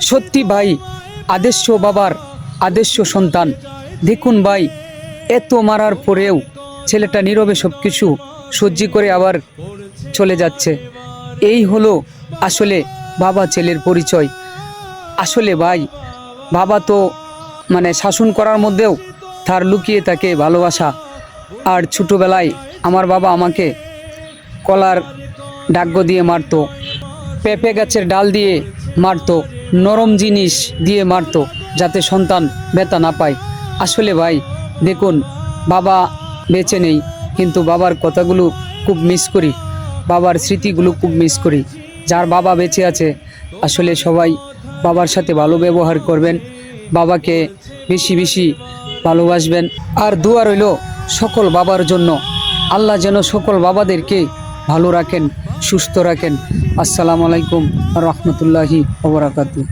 সত্যি ভাই, আদর্শ বাবার আদর্শ সন্তান। দেখুন ভাই, এত মারার পরেও ছেলেটা নীরবে সব কিছু সহ্য করে আবার চলে যাচ্ছে। এই হলো আসলে বাবা ছেলের পরিচয়। আসলে ভাই, বাবা তো শাসন করার মধ্যেও তার লুকিয়ে থাকে ভালোবাসা। আর ছোটোবেলায় আমার বাবা আমাকে কলার ডাগ্য দিয়ে মারতো, পেঁপে গাছের ডাল দিয়ে মারতো, নরম জিনিস দিয়ে মারতো, যাতে সন্তান ব্যথা না পায়। আসলে ভাই দেখুন, বাবা বেঁচে নেই, কিন্তু বাবার কথাগুলো খুব মিস করি, বাবার স্মৃতিগুলো খুব মিস করি। যার বাবা বেঁচে আছে আসলে সবাই বাবার সাথে ভালো ব্যবহার করবেন, বাবাকে বেশি বেশি ভালোবাসবেন। আর দোয়া রইল সকল বাবার জন্য, আল্লাহ যেন সকল বাবাদেরকে ভালো রাখেন, সুস্থ রাখেন। আসসালামু আলাইকুম রহমতুল্লাহি ওয়া বারাকাতুহু।